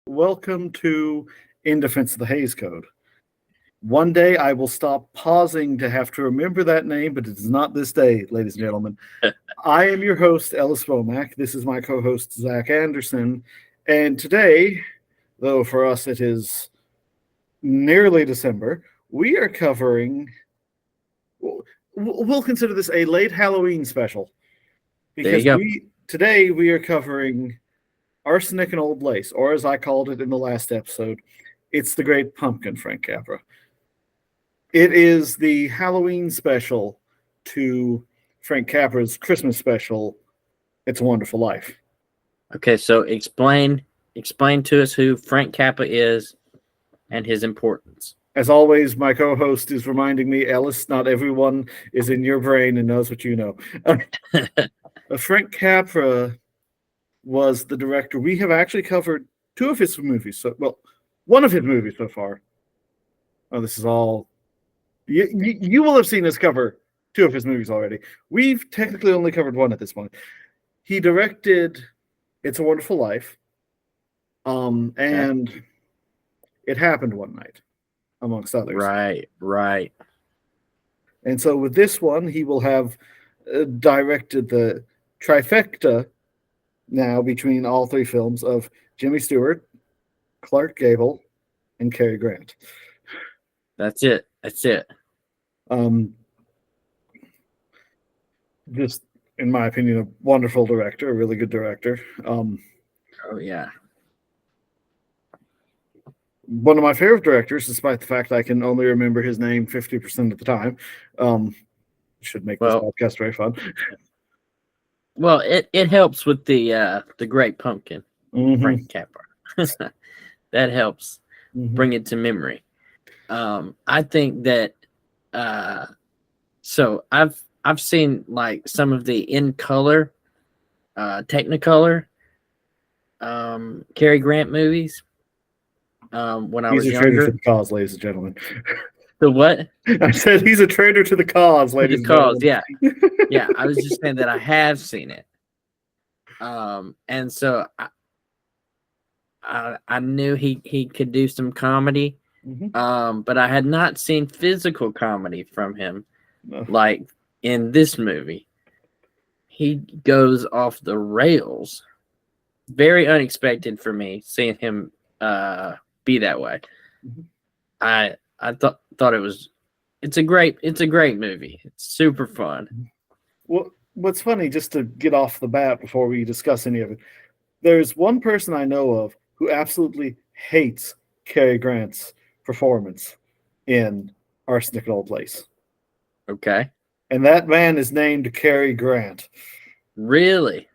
Welcome to In Defense of the Hayes Code. One day I will stop pausing to have to remember that name, but it is not this day, ladies and gentlemen. I am your host, Ellis Womack. This is my co host, Zach Anderson. And today, though for us it is nearly December, we are covering, we'll consider this a late Halloween special. Because today we are covering Arsenic and Old Lace, or as I called it in the last episode, it's the Great Pumpkin, Frank Capra. It is the Halloween special to Frank Capra's Christmas special, It's a Wonderful Life. Okay, so explain to us who Frank Capra is and his importance. As always, my co-host is reminding me, Ellis, not everyone is in your brain and knows what you know. Frank Capra was the director. We have actually covered two of his movies. One of his movies so far. Oh, this is all... You will have seen us cover two of his movies already. We've technically only covered one at this point. He directed It's a Wonderful Life. And It Happened One Night, amongst others. Right. And so with this one, he will have directed the trifecta now between all three films of Jimmy Stewart, Clark Gable, and Cary Grant. That's it. Just, in my opinion, a wonderful director, a really good director. Oh, yeah. One of my favorite directors, despite the fact I can only remember his name 50% of the time. Should make this podcast very fun. Well, it helps with the Great Pumpkin, Frank Capra. That helps bring it to memory. I think that so I've seen like some of the in color, Technicolor, Cary Grant movies. When I was younger. He's a traitor to the cause, ladies and gentlemen. The what? I said he's a traitor to the cause, ladies and gentlemen. Yeah. I was just saying that I have seen it. And so I knew he could do some comedy. But I had not seen physical comedy from him, like in this movie. He goes off the rails. Very unexpected for me seeing him be that way. I thought it's a great movie. It's super fun. Well, what's funny, just to get off the bat before we discuss any of it, there's one person I know of who absolutely hates Cary Grant's performance in Arsenic and Old Lace. Okay. And that man is named Cary Grant. Really?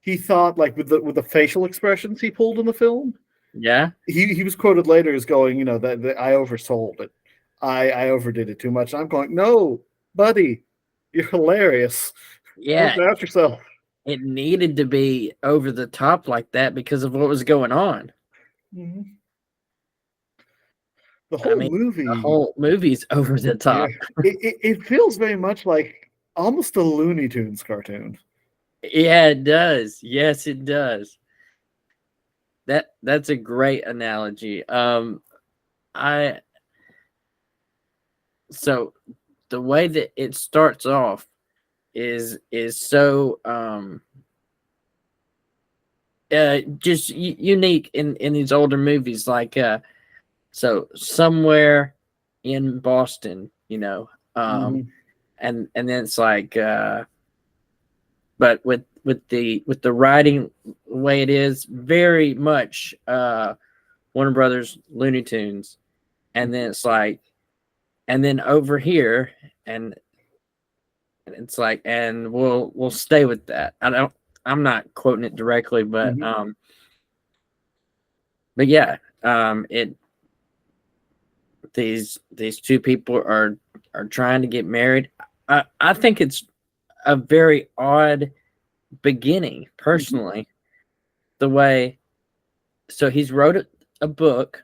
He thought, like, with the facial expressions he pulled in the film. Yeah. He was quoted later as going, that I oversold it. I overdid it too much. I'm going, no, buddy, you're hilarious. Yeah. Look after yourself. It needed to be over the top like that because of what was going on. The whole movie's over the top. Yeah. It feels very much like almost a Looney Tunes cartoon. Yeah, it does. Yes, it does. That's a great analogy. So the way that it starts off is so just unique in these older movies, like so somewhere in Boston, and then it's like but with the writing the way it is, very much Warner Brothers Looney Tunes, and then it's like, and then over here, and it's like, and we'll stay with that. I'm not quoting it directly, but yeah, these two people are trying to get married. I think it's a very odd beginning, personally. The way, so he's wrote a book,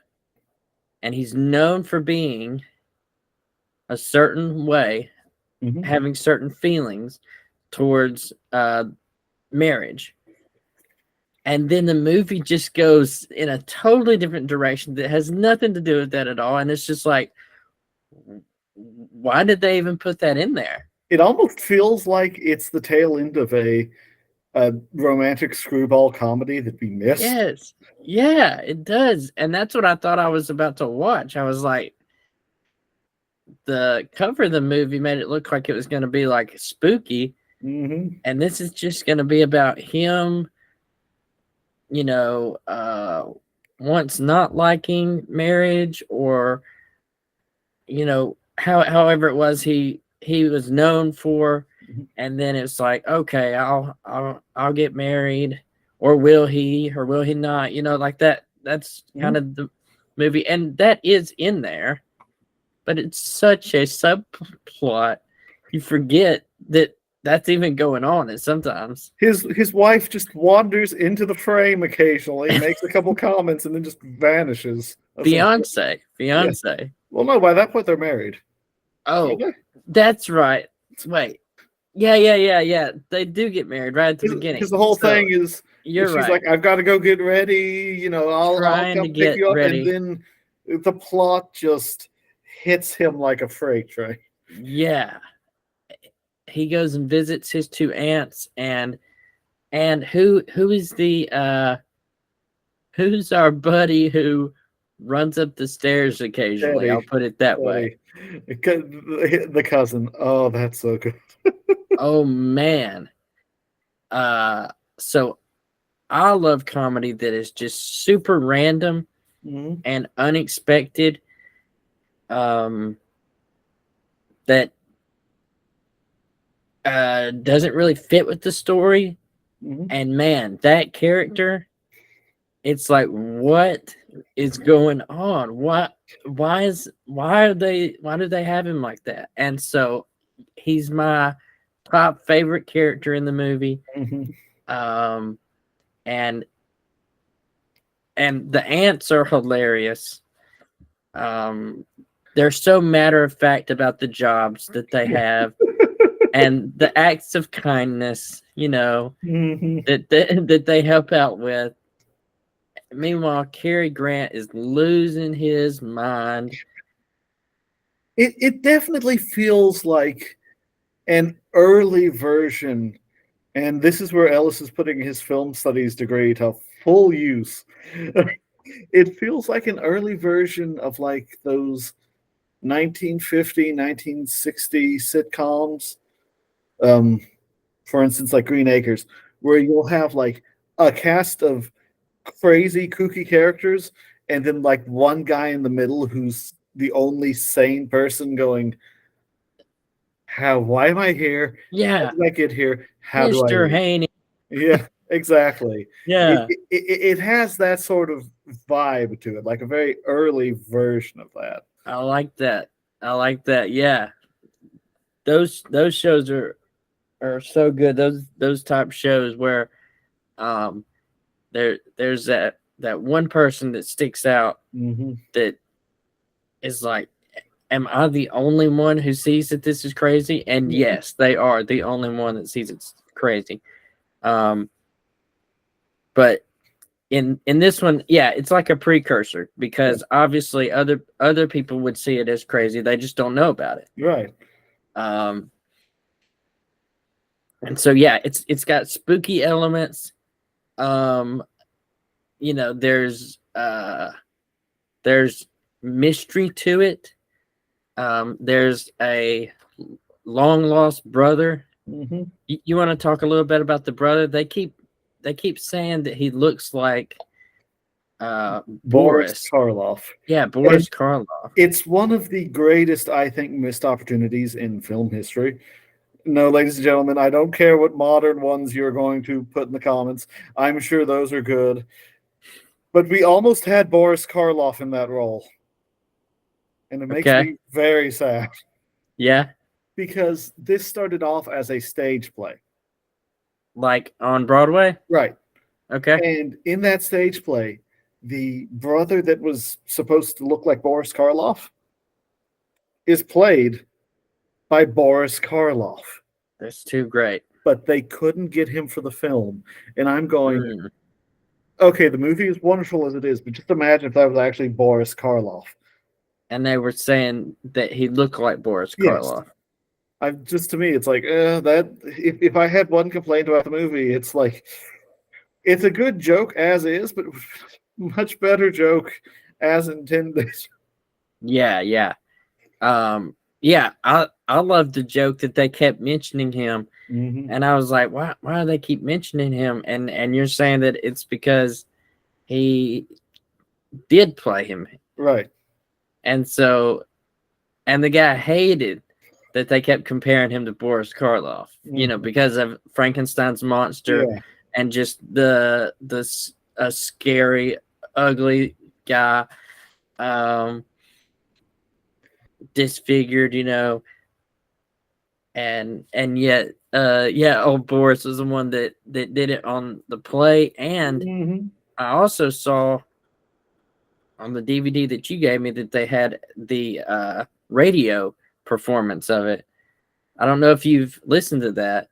and he's known for being a certain way, having certain feelings towards marriage. And then the movie just goes in a totally different direction that has nothing to do with that at all. And it's just like, why did they even put that in there? It almost feels like it's the tail end of a romantic screwball comedy that we missed. Yes. Yeah, it does. And that's what I thought I was about to watch. I was like, the cover of the movie made it look like it was going to be like spooky. Mm-hmm. And this is just going to be about him, once not liking marriage, or, however it was he was known for. And then it's like, okay, I'll get married, or will he not, like that. That's kind of the movie, and that is in there, but it's such a subplot, you forget that that's even going on. And sometimes his wife just wanders into the frame occasionally, makes a couple comments, and then just vanishes. fiance. Yeah. Well, no, by that point they're married. Oh, that's right. Wait. Yeah. They do get married right at the beginning. Because the whole thing is, she's right. Like, I've got to go get ready. I'll come pick you up, ready. And then the plot just hits him like a freight train. Yeah, he goes and visits his two aunts, and who is the who's our buddy who runs up the stairs occasionally? I'll put it that way. The cousin. Oh, that's so good. Oh man. So I love comedy that is just super random and unexpected. That doesn't really fit with the story. And man, that character, it's like, what is going on? Why do they have him like that? And so he's my top favorite character in the movie. And the ants are hilarious. They're so matter of fact about the jobs that they have and the acts of kindness, that they help out with. Meanwhile, Cary Grant is losing his mind. It definitely feels like an early version, and this is where Ellis is putting his film studies degree to full use. It feels like an early version of like those 1950, 1960 sitcoms. For instance, like Green Acres, where you'll have like a cast of crazy, kooky characters, and then like one guy in the middle who's the only sane person going, why am I here? Yeah. How did I get here? How Mr. do I Haney. Yeah, exactly. Yeah. It has that sort of vibe to it, like a very early version of that. I like that. Yeah. Those shows are so good. Those type shows where there's that one person that sticks out that is like, am I the only one who sees that this is crazy? And yes, they are the only one that sees it's crazy. But in this one, yeah, it's like a precursor, because obviously other people would see it as crazy. They just don't know about it. Right. And so yeah, it's got spooky elements. There's mystery to it. There's a long lost brother. You want to talk a little bit about the brother? They keep saying that he looks like Boris Karloff. Yeah, Boris Karloff. It's one of the greatest, I think, missed opportunities in film history. No, ladies and gentlemen, I don't care what modern ones you're going to put in the comments. I'm sure those are good. But we almost had Boris Karloff in that role. And it makes me very sad. Yeah. Because this started off as a stage play. Like on Broadway? Right. Okay. And in that stage play, the brother that was supposed to look like Boris Karloff is played by Boris Karloff. That's too great. But they couldn't get him for the film. And I'm going, okay, the movie is wonderful as it is, but just imagine if that was actually Boris Karloff. And they were saying that he looked like Boris Yes. Karloff. To me, it's like that. If I had one complaint about the movie, it's like it's a good joke as is, but much better joke as intended. Yeah, yeah. Yeah, I love the joke that they kept mentioning him, and I was like, why do they keep mentioning him? And you're saying that it's because he did play him, Right? and so and the guy hated that they kept comparing him to Boris Karloff, because of Frankenstein's monster and just a scary, ugly guy, disfigured, and yet old Boris was the one that did it on the play. And I also saw on the DVD that you gave me that they had the radio performance of it. I don't know if you've listened to that.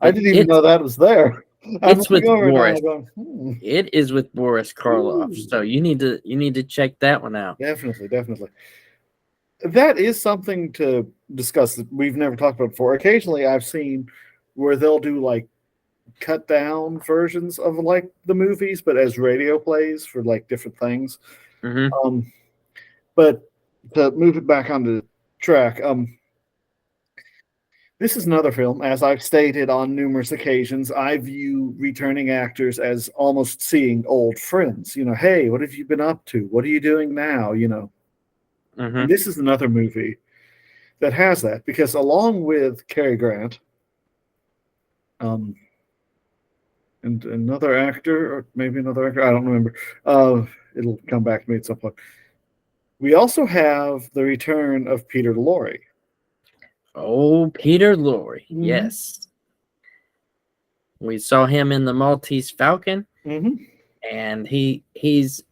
I didn't even know that was there. It's with Boris. Going, It is with Boris Karloff. Ooh. So you need to check that one out. Definitely. That is something to discuss that we've never talked about before. Occasionally I've seen where they'll do like cut down versions of like the movies, but as radio plays for like different things. But to move it back onto track, this is another film, as I've stated on numerous occasions, I view returning actors as almost seeing old friends. Hey, what have you been up to? What are you doing now? And this is another movie that has that, because along with Cary Grant, and another actor, or maybe another actor, I don't remember. It'll come back to me at some point. We also have the return of Peter Lorre. Oh, Peter Lorre, yes. We saw him in the Maltese Falcon, and he's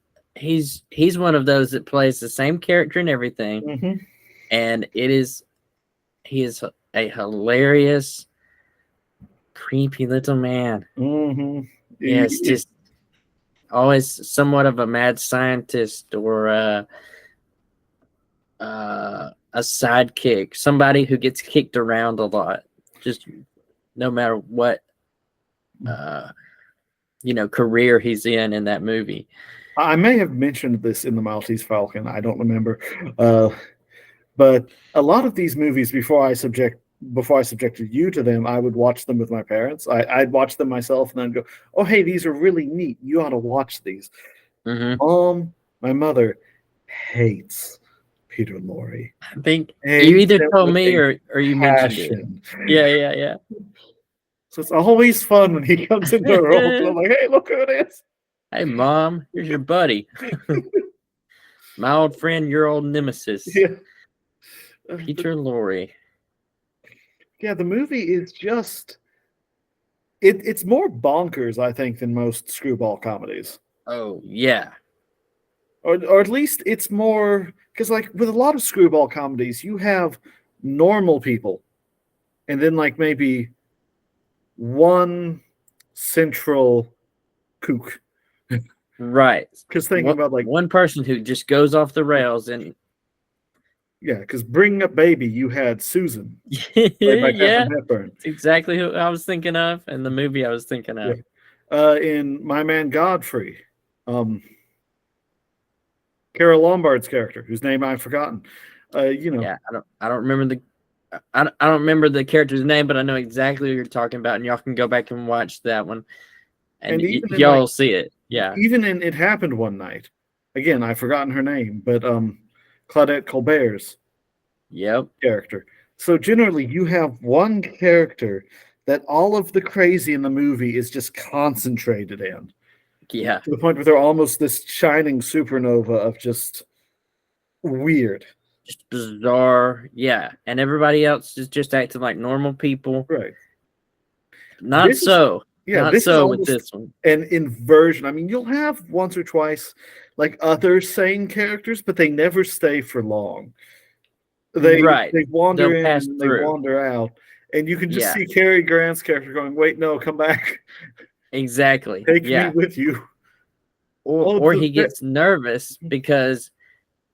one of those that plays the same character and everything, and he is a hilarious, creepy little man. Yes, just always somewhat of a mad scientist or a sidekick, somebody who gets kicked around a lot, just no matter what career he's in that movie. I may have mentioned this in the Maltese Falcon, I don't remember, but a lot of these movies, before I subjected you to them, I would watch them with my parents. I'd watch them myself and then go, oh hey, these are really neat, you ought to watch these. My mother hates Peter Lorre. I think you either told me or you mentioned it. Yeah. So it's always fun when he comes into the role. So I'm like, hey, look who it is. Hey, Mom, here's your buddy. My old friend, your old nemesis. Yeah. Peter Lorre. Yeah, the movie is just... It's more bonkers, I think, than most screwball comedies. Oh, yeah. Or at least it's more... Because, like, with a lot of screwball comedies, you have normal people. And then, like, maybe one central kook. Right. Because thinking about, like... one person who just goes off the rails and... Yeah, because Bringing Up Baby, you had Susan. Played by Katharine Hepburn. That's exactly who I was thinking of, and the movie I was thinking of. Yeah. In My Man Godfrey, Carol Lombard's character, whose name I've forgotten. Yeah, I don't remember I don't remember the character's name, but I know exactly what you're talking about, and y'all can go back and watch that one, and y'all see it. Yeah. Even in It Happened One Night, again, I've forgotten her name, but Claudette Colbert's character. So generally, you have one character that all of the crazy in the movie is just concentrated in. Yeah. To the point where they're almost this shining supernova of just weird. Just bizarre. Yeah. And everybody else is just acting like normal people. Right. Not so. Yeah, not so with this one. An inversion. I mean, you'll have once or twice like other sane characters, but they never stay for long. They wander in and they wander out. And you can just see Cary Grant's character going, wait, no, come back. Exactly. Take me with you. or he gets nervous because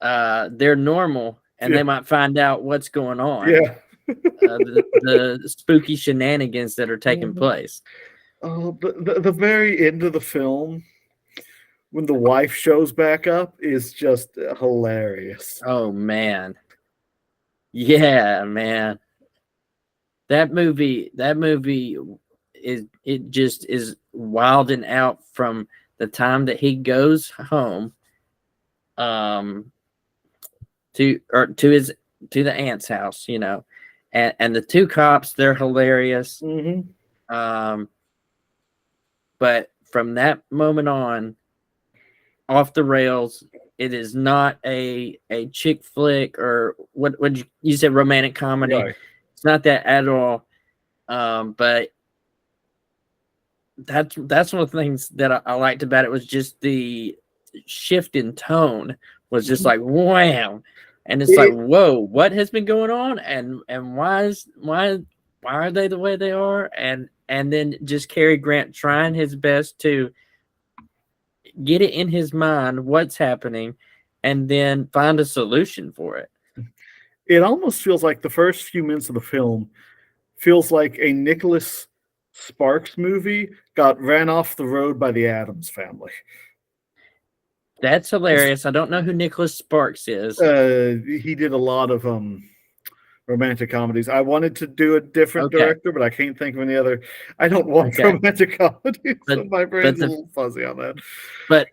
they're normal and they might find out what's going on. Yeah. The spooky shenanigans that are taking place. Oh, the very end of the film, when the wife shows back up, is just hilarious. Oh man. Yeah, man. That movie is wild and out from the time that he goes home to the aunt's house, you know. And the two cops, they're hilarious. But from that moment on, off the rails. It is not a chick flick or what you said, romantic comedy. Right. It's not that at all. But that's one of the things that I liked about it was just the shift in tone was just like wham, and it's like whoa, what has been going on, and why are they the way they are, and then just Cary Grant trying his best to get it in his mind what's happening, and then find a solution for it. It almost feels like the first few minutes of the film feels like a Nicholas Sparks movie got ran off the road by the Addams Family. That's hilarious. I don't know who Nicholas Sparks is. He did a lot of romantic comedies. I wanted to do a different director, but I can't think of any other. I don't watch romantic comedies, so my brain's a little fuzzy on that. But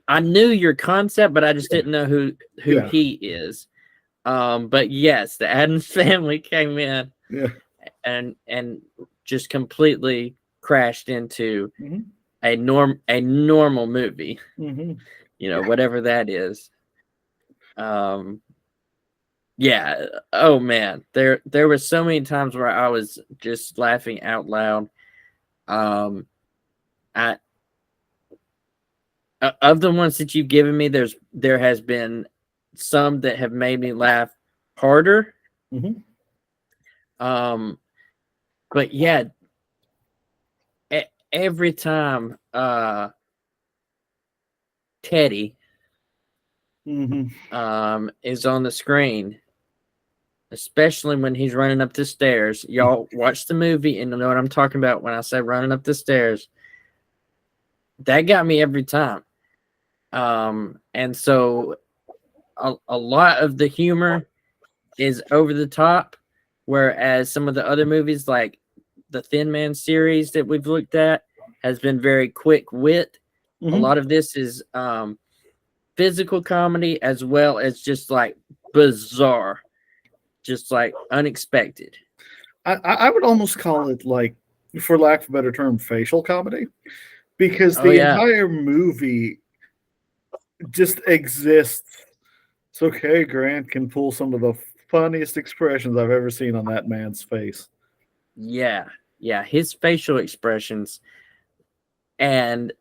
I knew your concept, but I just didn't know who he is. But yes, the Addams Family came in and just completely crashed into a normal movie. You know, whatever that is. Yeah. Oh man, there were so many times where I was just laughing out loud. Of the ones that you've given me, there has been some that have made me laugh harder. But yeah, every time Teddy is on the screen, especially when he's running up the stairs. Y'all watch the movie and know what I'm talking about when I say running up the stairs. That got me every time. And so a lot of the humor is over the top, whereas some of the other movies like the Thin Man series that we've looked at has been very quick wit. A lot of this is physical comedy as well as just like bizarre, just like unexpected. I would almost call it, like, for lack of a better term, facial comedy, because the entire movie just exists so Cary Grant can pull some of the funniest expressions I've ever seen on that man's face. Yeah, his facial expressions and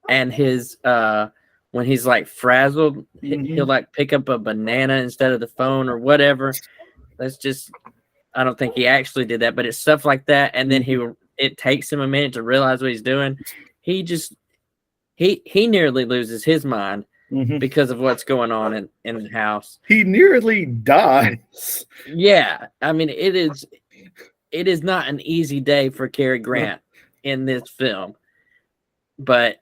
his when he's like frazzled, he'll like pick up a banana instead of the phone or whatever. That's just, I don't think he actually did that, but it's stuff like that. And then it takes him a minute to realize what he's doing. He nearly loses his mind because of what's going on in the house. He nearly dies. Yeah, I mean it is not an easy day for Cary Grant in this film, but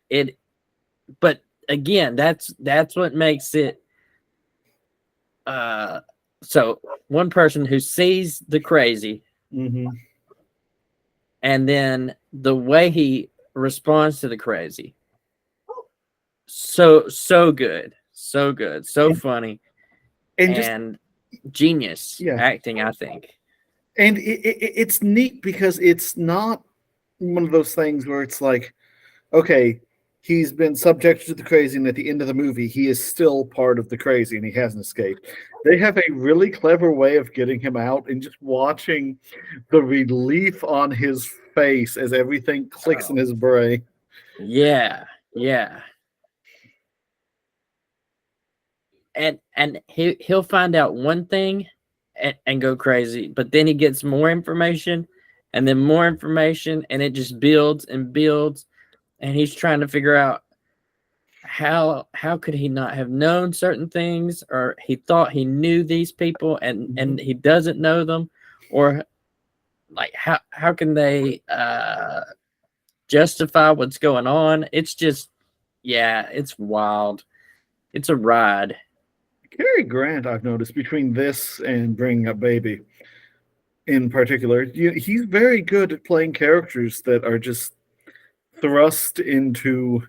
again, that's what makes it. So one person who sees the crazy, and then the way he responds to the crazy, so good, so funny, and genius acting, I think. And it's neat because it's not one of those things where it's like, okay, he's been subjected to the crazy, and at the end of the movie, he is still part of the crazy, and he hasn't escaped. They have a really clever way of getting him out, and just watching the relief on his face as everything clicks in his brain. Yeah. And he'll find out one thing and go crazy, but then he gets more information, and then more information, and it just builds and builds. And he's trying to figure out how could he not have known certain things, or he thought he knew these people and he doesn't know them, or like how can they justify what's going on? It's just, yeah, it's wild. It's a ride. Cary Grant, I've noticed between this and Bringing Up Baby, in particular, he's very good at playing characters that are just thrust into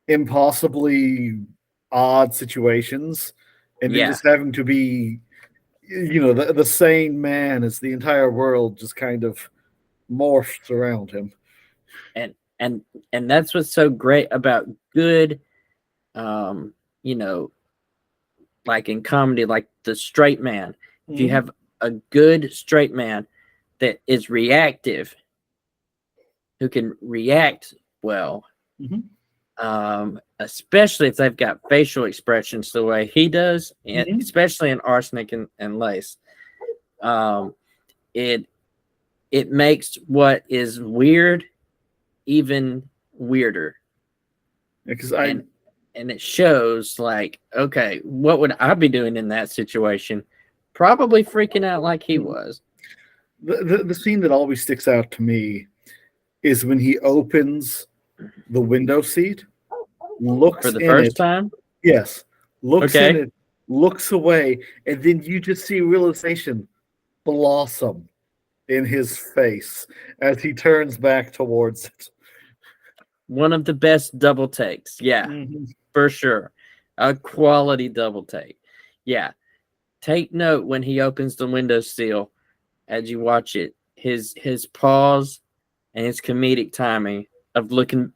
impossibly odd situations, and then Yeah, just having to be, the sane man as the entire world just kind of morphs around him. and and and that's what's so great about good, you know, like in comedy, like the straight man. If you have a good straight man that is reactive, who can react well, especially if they've got facial expressions the way he does, and especially in Arsenic and Lace, it makes what is weird even weirder. Because and it shows, like, okay, what would I be doing in that situation? Probably freaking out like he was. The scene that always sticks out to me is when he opens the window seat, looks For the in first it. time? Yes, looks Okay. in it, looks away, and then you just see realization blossom in his face as he turns back towards it. One of the best double takes. Yeah, for sure. A quality double take. Yeah. Take note when he opens the window sill as you watch it. His pause and his comedic timing of looking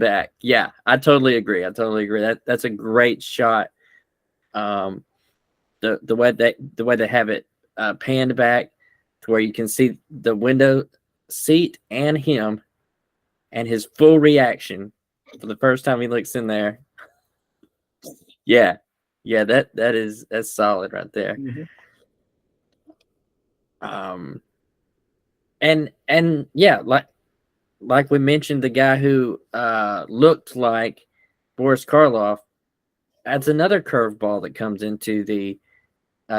back. Yeah, I totally agree. That's a great shot. The way they have it panned back to where you can see the window seat and him and his full reaction for the first time he looks in there. Yeah, that's solid right there. And yeah, like we mentioned, the guy who looked like Boris Karloff, that's another curveball that comes into the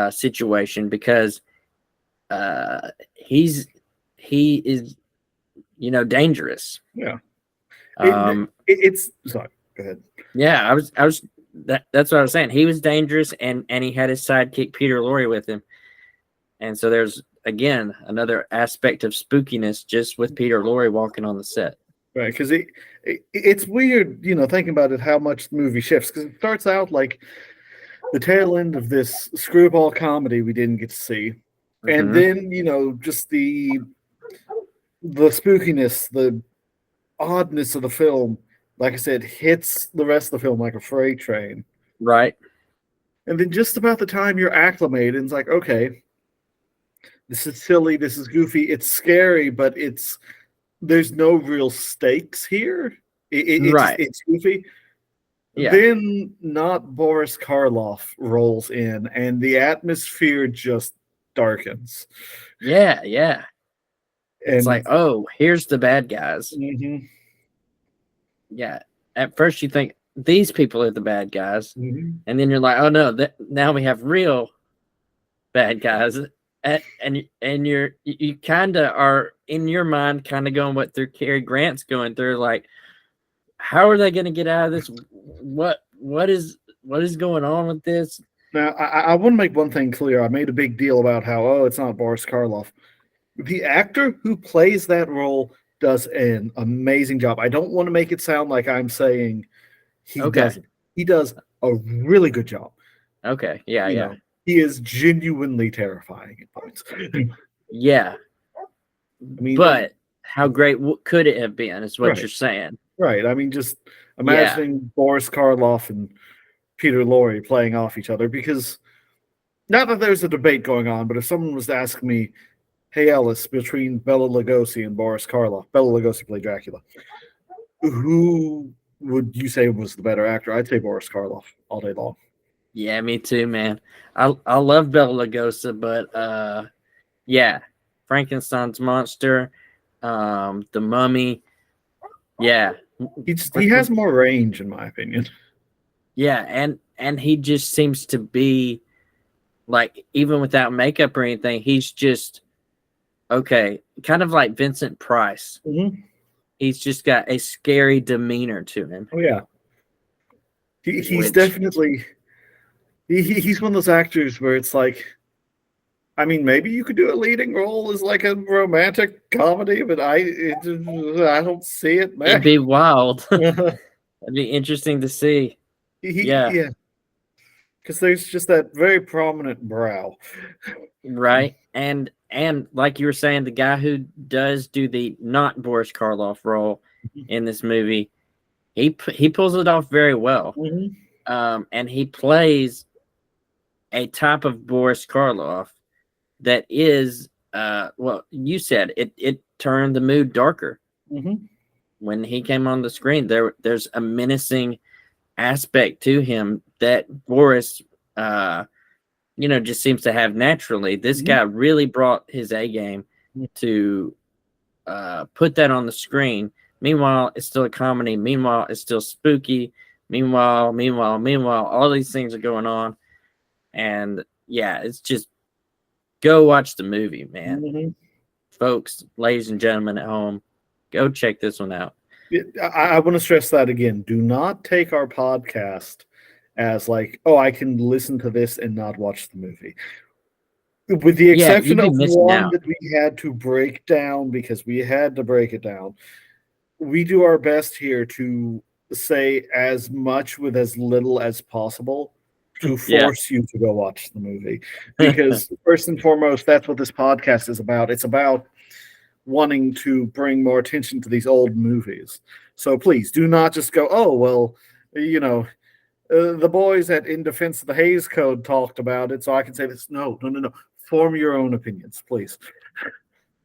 situation, because he is, dangerous. Yeah. It's sorry. Go ahead. Yeah, that's what I was saying. He was dangerous, and he had his sidekick Peter Lorre with him, and so there's again another aspect of spookiness just with Peter Lorre walking on the set. Right, because it's weird, thinking about it, how much the movie shifts. Because it starts out like the tail end of this screwball comedy we didn't get to see, and then just the spookiness, the oddness of the film, like I said, hits the rest of the film like a freight train. Right. And then just about the time you're acclimated, it's like, okay, this is silly, this is goofy, it's scary, but there's no real stakes here. It's goofy. Yeah. Then not Boris Karloff rolls in, and the atmosphere just darkens. Yeah. It's like, oh, here's the bad guys. Yeah. At first you think these people are the bad guys, and then you're like, oh no, now we have real bad guys, and you kind of are in your mind kind of going what through Cary Grant's going through, like, how are they going to get out of this? What is going on with this? Now, I want to make one thing clear. I made a big deal about how, it's not Boris Karloff. The actor who plays that role does an amazing job. I don't want to make it sound like I'm saying he doesn't. He does a really good job. Okay, yeah. He is genuinely terrifying at points. Yeah. I mean, but how great could it have been is what you're saying. Right. I mean, just imagining Boris Karloff and Peter Lorre playing off each other, because not that there's a debate going on, but if someone was to ask me, hey, Ellis, between Bela Lugosi and Boris Karloff, Bela Lugosi played Dracula, who would you say was the better actor? I'd say Boris Karloff all day long. Yeah, me too, man. I love Bela Lugosi, but yeah, Frankenstein's monster, The Mummy, yeah, He has more range, in my opinion. Yeah, and he just seems to be like, even without makeup or anything, he's just okay, kind of like Vincent Price. Mm-hmm. He's just got a scary demeanor to him. Oh yeah, he's definitely he's one of those actors where it's like, I mean, maybe you could do a leading role as like a romantic comedy, but I don't see it, man. It'd be wild. It'd be interesting to see. Yeah, because there's just that very prominent brow, right? And like you were saying, the guy who does do the not Boris Karloff role in this movie, he pulls it off very well. Mm-hmm. And he plays a type of Boris Karloff that is, well, you said it turned the mood darker. Mm-hmm. When he came on the screen. There's a menacing aspect to him that Boris, just seems to have naturally. This Mm-hmm. guy really brought his A game to put that on the screen. Meanwhile, it's still a comedy. Meanwhile, it's still spooky. Meanwhile, all these things are going on. And yeah, it's just, go watch the movie, man. Mm-hmm. Folks, ladies and gentlemen at home, go check this one out. I want to stress that again. Do not take our podcast as like, oh, I can listen to this and not watch the movie. With the exception of one that we had to break down because we had to break it down, we do our best here to say as much with as little as possible to force you to go watch the movie. Because first and foremost, that's what this podcast is about. It's about wanting to bring more attention to these old movies. So please do not just go, oh, well, the boys at In Defense of the Hays Code talked about it, so I can say this. No. Form your own opinions, please.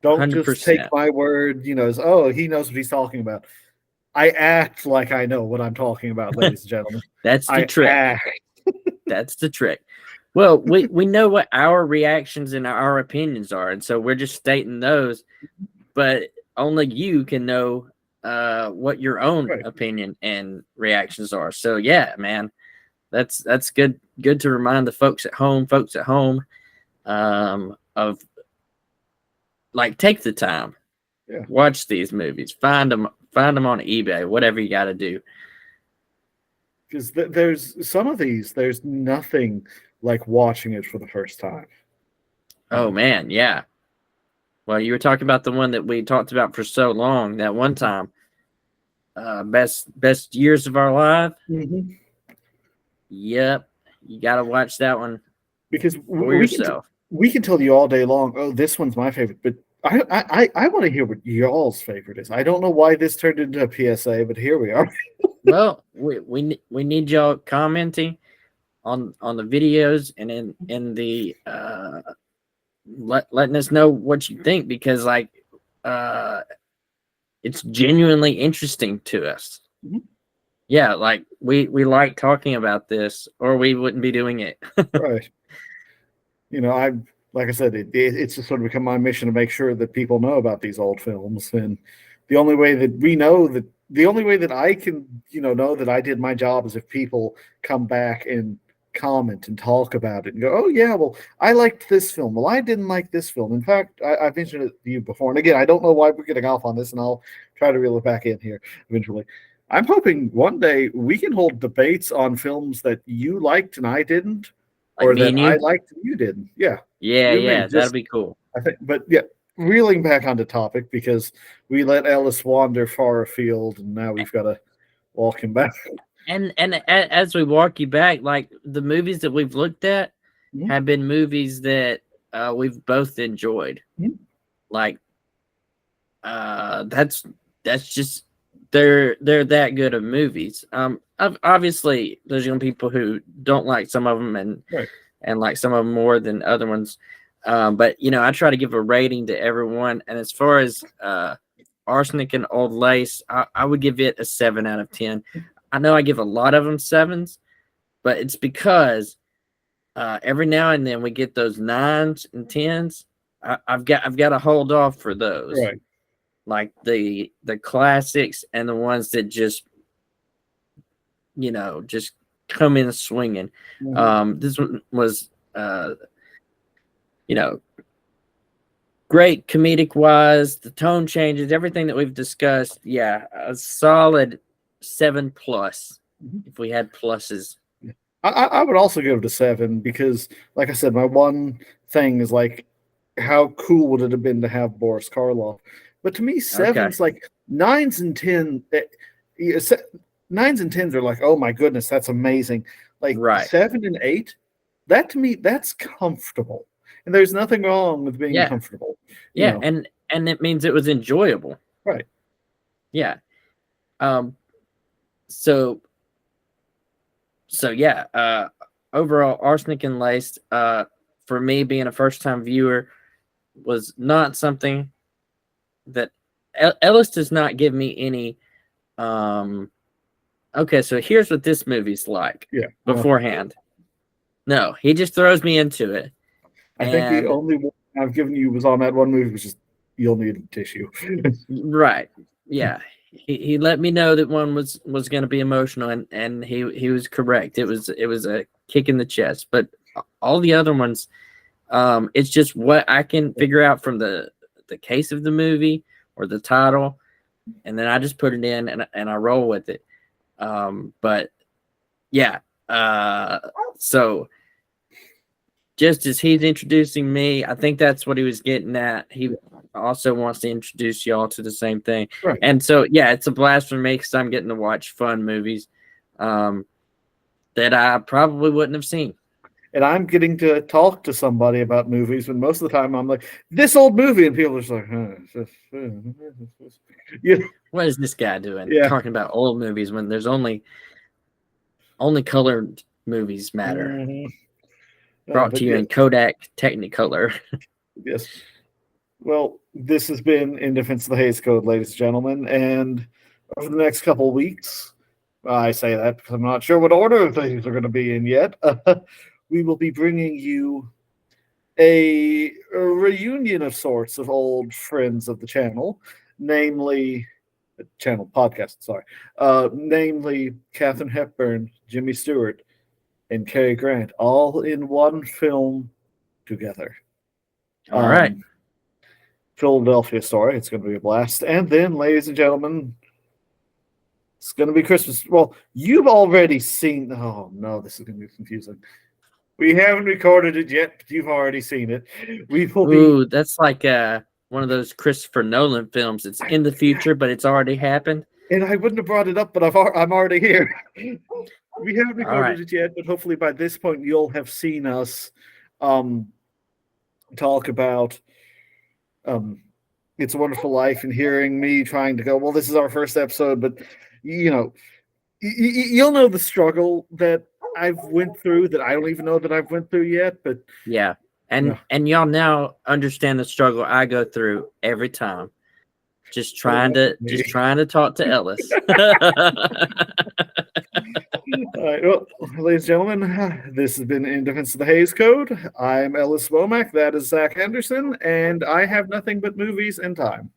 Don't 100%. Just take my word, as, oh, he knows what he's talking about. I act like I know what I'm talking about, ladies and gentlemen. That's the trick. That's the trick. Well, we know what our reactions and our opinions are, and so we're just stating those, but only you can know what your own opinion and reactions are. So yeah, man, that's good to remind the folks at home of, like, take the time, watch these movies, find them on eBay, whatever you got to do. Because there's some of these, there's nothing like watching it for the first time. Oh man, yeah. Well, you were talking about the one that we talked about for so long, that one time, best years of our life. Mm-hmm. Yep, you got to watch that one because for yourself. We can tell you all day long, oh, this one's my favorite, but I want to hear what y'all's favorite is. I don't know why this turned into a PSA, but here we are. Well, we need y'all commenting on the videos and in the letting us know what you think, because like it's genuinely interesting to us. Mm-hmm. Yeah, like we like talking about this, or we wouldn't be doing it. Right. Like I said, it's just sort of become my mission to make sure that people know about these old films, and the only way that I can, know that I did my job is if people come back and comment and talk about it and go, oh yeah, well, I liked this film. Well, I didn't like this film. In fact, I've mentioned it to you before. And again, I don't know why we're getting off on this, and I'll try to reel it back in here eventually. I'm hoping one day we can hold debates on films that you liked and I didn't, or that I liked and you didn't. Yeah. That'd be cool. I think, but yeah, reeling back onto topic, because we let Ellis wander far afield, and now we've got to walk him back. And as we walk you back, like the movies that we've looked at have been movies that we've both enjoyed. Mm-hmm. Like that's just they're that good of movies. Obviously there's people who don't like some of them and like some of them more than other ones. But I try to give a rating to everyone. And as far as Arsenic and Old Lace, I would give it a 7 out of 10. I know I give a lot of them 7s, but it's because every now and then we get those 9s and 10s. I've got to hold off for those. Right. like the classics and the ones that just just come in swinging. This one was great comedic wise, the tone changes, everything that we've discussed. Yeah, a solid 7+ if we had pluses. I would also give it a 7 because, like I said, my one thing is like, how cool would it have been to have Boris Karloff? But to me, 7's like 9s and 10. 9s and 10s are like, oh my goodness, that's amazing. Like 7 and 8, that to me, that's comfortable. And there's nothing wrong with being comfortable. Yeah, and it means it was enjoyable. Right. Yeah. So yeah, overall, Arsenic and Lace, for me being a first-time viewer, was not something that Ellis does not give me any okay, so here's what this movie's like beforehand. No, he just throws me into it. I think the only one I've given you was on that one movie, which is You'll Need a Tissue. Right. Yeah. He let me know that one was going to be emotional, and he was correct. It was a kick in the chest. But all the other ones, it's just what I can figure out from the case of the movie or the title, and then I just put it in and I roll with it. But yeah, so just as he's introducing me, I think that's what he was getting at. He also wants to introduce y'all to the same thing. Right. And so, yeah, it's a blast for me because I'm getting to watch fun movies that I probably wouldn't have seen. And I'm getting to talk to somebody about movies when most of the time I'm like, this old movie, and people are just like, what is this guy doing? Yeah. Talking about old movies when there's only colored movies matter. Brought to you in Kodak Technicolor. Yes. Well, this has been In Defense of the Hays Code, ladies and gentlemen. And over the next couple of weeks, I say that because I'm not sure what order things are going to be in yet. We will be bringing you a reunion of sorts of old friends of the channel, namely namely Katharine Hepburn, Jimmy Stewart, and Cary Grant, all in one film together. All right. Philadelphia Story. It's going to be a blast. And then, ladies and gentlemen, it's going to be Christmas. Well, you've already seen... Oh, no, this is going to be confusing. We haven't recorded it yet, but you've already seen it. That's like one of those Christopher Nolan films. It's in the future, but it's already happened. And I wouldn't have brought it up, but I'm already here. We haven't recorded it yet, but hopefully by this point you'll have seen us talk about It's a Wonderful Life and hearing me trying to go, well, this is our first episode, but you'll know the struggle that I've went through that I don't even know that I've went through yet. But yeah, and y'all now understand the struggle I go through every time. Just trying to talk to Ellis. All right, well, ladies and gentlemen, this has been In Defense of the Hays Code. I'm Ellis Womack. That is Zach Henderson, and I have nothing but movies and time.